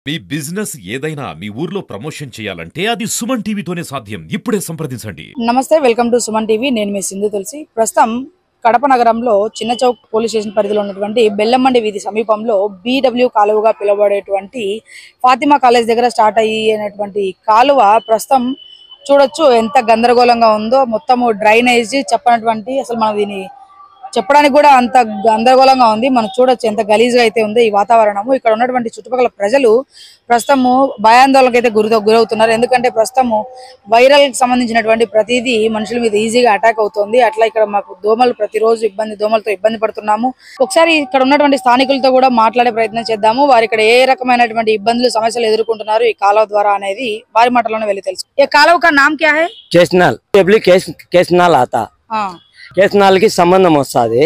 మీ business ఏదైనా మీ ఊర్లో promotion చేయాలంటే అది సుమన్ టీవీతోనే సాధ్యం. ఇప్పుడే సంప్రదించండి. నమస్తే, వెల్కమ్ టు సుమన్ టీవీ. నేను మీ సింధు తులసి. ప్రస్తుతం కడప నగరంలో చిన్న చౌక్ పోలీస్ స్టేషన్ పరిధిలో ఉన్నటువంటి బెల్లంమండి వీధి సమీపంలో BW కాలువగా పిలువబడేటువంటి ఫాతిమా కాలేజ్ దగ్గర స్టార్ట్ అయినటువంటి కాలువ ప్రస్తుతం చూడొచ్చు ఎంత గందరగోళంగా ఉందో. మొత్తము డ్రైనేజ్ చెప్పనటువంటి అసలు మనం దీన్ని చెప్పడానికి కూడా అంత గందరగోళంగా ఉంది. మనం చూడొచ్చు ఎంత గలీజ్గా అయితే ఉంది ఈ వాతావరణము. ఇక్కడ ఉన్నటువంటి చుట్టుపక్కల ప్రజలు ప్రస్తుతము భయాందోళనకు అయితే గురవుతున్నారు. ఎందుకంటే ప్రస్తుతము వైరల్ కి సంబంధించినటువంటి ప్రతిదీ మనుషుల మీద ఈజీగా అటాక్ అవుతుంది. అట్లా ఇక్కడ మాకు దోమలు ప్రతిరోజు దోమలతో ఇబ్బంది పడుతున్నాము. ఒకసారి ఇక్కడ ఉన్నటువంటి స్థానికులతో కూడా మాట్లాడే ప్రయత్నం చేద్దాము. వారు ఇక్కడ ఏ రకమైనటువంటి ఇబ్బందులు సమస్యలు ఎదుర్కొంటున్నారు ఈ కాలువ ద్వారా అనేది వారి మాటలోనే వెళ్ళి తెలుసు. ఈ కాలువ కా నామ్ క్యా హై? కేసనాల్ ఆతా కేసనాలకి సంబంధం వస్తుంది.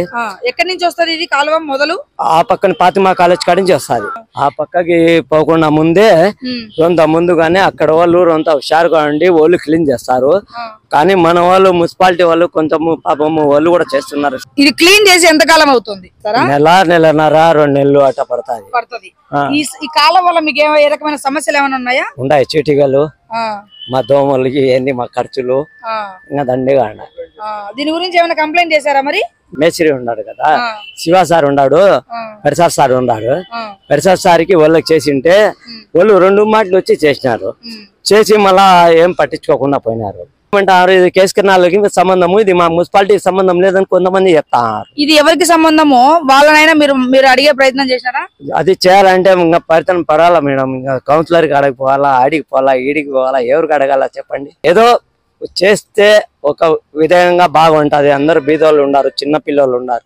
ఎక్కడి నుంచి వస్తుంది ఇది కాలువ? మొదలు ఆ పక్కన ఫాతిమా కాలేజ్ కాడి నుంచి వస్తుంది. ఆ పక్కకి పోకుండా ముందే రొంత ముందుగానే అక్కడ వాళ్ళు రొంత హుషారుగా ఉండి వాళ్ళు క్లీన్ చేస్తారు. కానీ మన వాళ్ళు మున్సిపాలిటీ వాళ్ళు కొంచెం పాపం వాళ్ళు కూడా చేస్తున్నారు. ఇది క్లీన్ చేసి ఎంత కాలం అవుతుంది? నెలన్నర 2 నెలలు అట్ట పడుతుంది. ఈ కాలం వల్ల మీకు ఏ రకమైన సమస్యలు ఏమైనా ఉన్నాయా? ఉన్నాయి, చీటికలు, మా దోమలకి ఏంది, మా ఖర్చులు ఇంకా దండిగా ఉన్నాయి. దీని గురించి ఏమైనా కంప్లైంట్ చేశారా? మరి మేస్త్రి ఉన్నాడు కదా, శివ సార్ ఉన్నాడు, పెరసార్ సార్ ఉన్నాడు. పెరసార్ సార్కి వాళ్ళకి చేసింటే వాళ్ళు 2 మాటలు వచ్చి చేసినారు. చేసి మళ్ళా ఏం పట్టించుకోకుండా పోయినారు. ఏమంటారు, ఇది కేసుకనాలకి సంబంధము, ఇది మా మున్సిపాలిటీకి సంబంధం లేదని కొంతమంది చెప్తారు. ఇది ఎవరికి సంబంధమో వాళ్ళనైనా మీరు అడిగే ప్రయత్నం చేసినారా? అది చేయాలంటే ఇంకా పరితనం పడాలా మేడం. ఇంకా కౌన్సిలర్ కి అడగపోవాలా, ఆడికి పోవాలా, ఈడికి పోవాలా, ఎవరికి అడగాల చెప్పండి. ఏదో చేస్తే ఒక విధంగా బాగుంటది. అందరు బీదోళ్ళు ఉన్నారు, చిన్న పిల్లలు ఉన్నారు,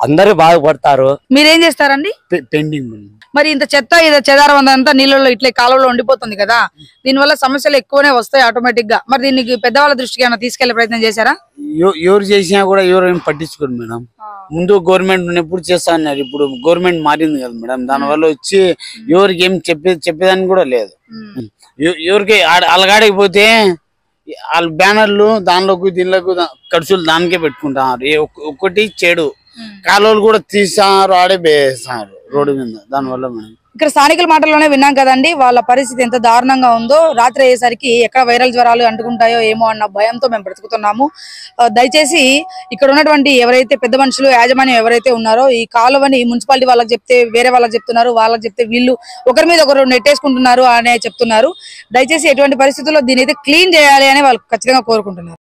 అందరూ బాగుపడతారు. మీరేం చేస్తారండి? పెండింగ్. మరి ఇంత చెత్త చెదారం అంతా నీళ్ళలో ఇట్లా కాలువలో ఉండిపోతుంది కదా, దీనివల్ల సమస్యలు ఎక్కువనే వస్తాయి ఆటోమేటిక్ గా. మరి దీనికి పెద్దవాళ్ళ దృష్టికి ఏమైనా తీసుకెళ్లే ప్రయత్నం చేశారా? ఎవరు చేసినా కూడా ఎవరు ఏం పట్టించుకోరు మేడం. ముందు గవర్నమెంట్ ఎప్పుడు చేస్తా అన్నారు, ఇప్పుడు గవర్నమెంట్ మారింది కదా మేడం. దానివల్ల వచ్చి ఎవరికి ఏం చెప్పేదానికి కూడా లేదు. ఎవరికి అలగాడికి పోతే వాళ్ళ బ్యానర్లు దానిలోకి దీనిలోకి ఖర్చులు దానికే పెట్టుకుంటున్నారు. ఒక్కటి చెడు కాలువలు కూడా తీసారు, ఆడే వేస్తారు రోడ్డు మీద. దానివల్ల మనం ఇక్కడ స్థానికుల మాటల్లోనే విన్నాం కదండి, వాళ్ళ పరిస్థితి ఎంత దారుణంగా ఉందో. రాత్రి అయ్యేసరికి ఎక్కడ వైరల్ జ్వరాలు అంటుకుంటాయో ఏమో అన్న భయంతో మేము బ్రతుకుతున్నాము. దయచేసి ఇక్కడ ఉన్నటువంటి ఎవరైతే పెద్ద మనుషులు, యాజమాన్యం ఎవరైతే ఉన్నారో ఈ కాలువని మున్సిపాలిటీ వాళ్ళకి చెప్తే వేరే వాళ్ళకి చెప్తున్నారు, వాళ్ళకి చెప్తే వీళ్ళు ఒకరి మీద ఒకరు నెట్టేసుకుంటున్నారు అనే చెప్తున్నారు. దయచేసి ఎటువంటి పరిస్థితుల్లో దీని అయితే క్లీన్ చేయాలి అని వాళ్ళు ఖచ్చితంగా కోరుకుంటున్నారు.